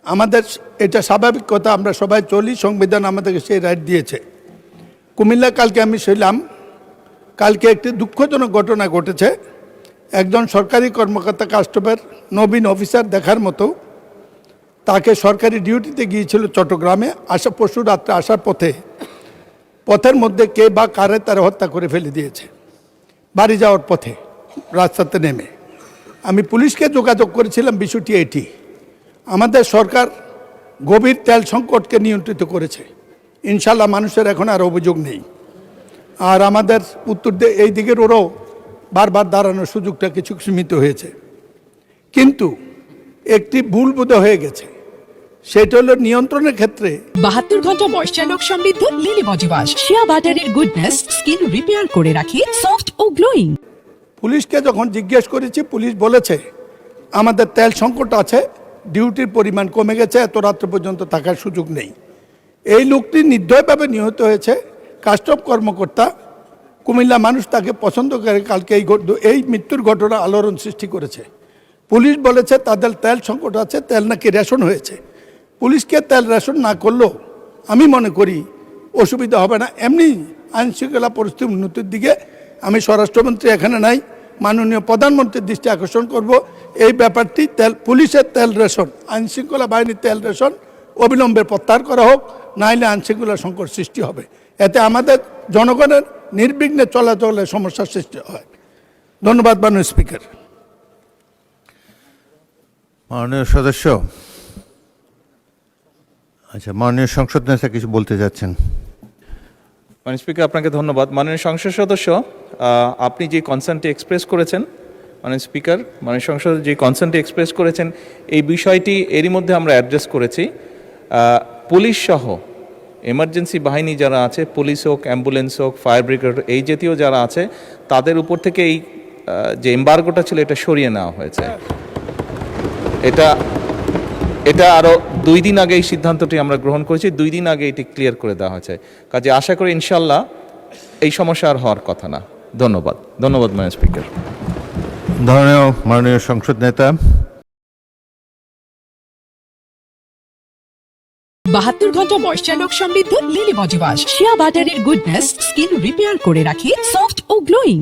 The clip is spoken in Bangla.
আমাদের এটা স্বাভাবিক কথা, আমরা সবাই চলি, সংবিধান আমাদেরকে সেই রাইট দিয়েছে। কুমিল্লা কালকে আমি ছিলাম, কালকে একটি দুঃখজনক ঘটনা ঘটেছে। একজন সরকারি কর্মকর্তা কাস্টমের নবীন অফিসার দেখার মতো, তাকে সরকারি ডিউটিতে গিয়েছিল চট্টগ্রামে, পরশু রাত্রে আসার পথের মধ্যে কে বা কারে তারা হত্যা করে ফেলে দিয়েছে বাড়ি যাওয়ার পথে রাস্তাতে নেমে। আমি পুলিশকে যোগাযোগ করেছিলাম, বিষয়টি এটি। আমাদের সরকার গভীর তেল সংকটকে নিয়ন্ত্রিত করেছে, ইনশাল্লাহ মানুষের এখন আর অভিযোগ নেই। আর আমাদের উত্তর এই দিকের ওরও বারবার দাঁড়ানোর সুযোগটা কিছু সীমিত হয়েছে, কিন্তু একটি ভুল বোধহয় হয়ে গেছে, সেটা হলো নিয়ন্ত্রণের ক্ষেত্রে 72 ঘন্টা ময়েশ্চার লক সমৃদ্ধ লিলি বডি ওয়াশ শিয়া বাটারের গুডনেস স্কিন রিপেয়ার করে রাখে সফট ও গ্লোয়িং। পুলিশকে যখন জিজ্ঞেস করেছি, পুলিশ বলেছে আমাদের তেল সংকট আছে, ডিউটির পরিমাণ কমে গেছে, এত রাত্র পর্যন্ত থাকার সুযোগ নেই। এই লোকটি নির্দয়ভাবে নিহত হয়েছে, কাস্টম কর্মকর্তা, কুমিল্লা মানুষ তাকে পছন্দ করে। কালকে এই মৃত্যুর ঘটনা আলোড়ন সৃষ্টি করেছে। পুলিশ বলেছে তাদের তেল সংকট আছে, তেল নাকি রেশন হয়েছে। পুলিশকে তেল রেশন না করলেও আমি মনে করি অসুবিধা হবে না। এমনি আইনশৃঙ্খলা পরিস্থিতির উন্নতির দিকে আমি স্বরাষ্ট্রমন্ত্রী এখানে নাই, মাননীয় প্রধানমন্ত্রীর দৃষ্টি আকর্ষণ করব। এই ব্যাপারটি পুলিশের তেল রেশন, আইনশৃঙ্খলা বাহিনীর তেল রেশন অবিলম্বে প্রত্যাহার করা হোক, নাইলে আইনশৃঙ্খলা সংকট সৃষ্টি হবে। এতে আমাদের জনগণের নির্বিঘ্নে চলাচলের সমস্যার সৃষ্টি হয়। ধন্যবাদ মাননীয় স্পিকার। মাননীয় সদস্য, আচ্ছা, মাননীয় সংসদ নেতা কিছু বলতে যাচ্ছেন। মাননীয় স্পিকার, আপনাকে ধন্যবাদ। মাননীয় সংসদ সদস্য, আপনি যে কনসার্নটি এক্সপ্রেস করেছেন, মাননীয় স্পিকার, মাননীয় সংসদ যে কনসার্নটি এক্সপ্রেস করেছেন, এই বিষয়টি এরই মধ্যে আমরা অ্যাড্রেস করেছি। পুলিশ সহ এমার্জেন্সি বাহিনী যারা আছে, পুলিশ হোক, অ্যাম্বুলেন্স হোক, ফায়ার ব্রিগেড, এই জাতীয় যারা আছে, তাদের উপর থেকে এই যে এম্বার্গোটা ছিল এটা সরিয়ে নেওয়া হয়েছে। এটা আরও 2 দিন আগে এই সিদ্ধান্তটি আমরা গ্রহণ করেছি, 2 দিন আগে এটি ক্লিয়ার করে দেওয়া হয়েছে। কাজে আশা করি ইনশাল্লাহ এই সমস্যা আর হওয়ার কথা না। ধন্যবাদ মাননীয় স্পিকার। ধন্যবাদ মাননীয় সংসদ নেতা। 72 ঘন্টা ময়েশ্চার লক সমৃদ্ধ লিলি বডি ওয়াশ শিয়া বাটারের গুডনেস স্কিন রিপেয়ার করে রাখে সফট ও গ্লোয়িং।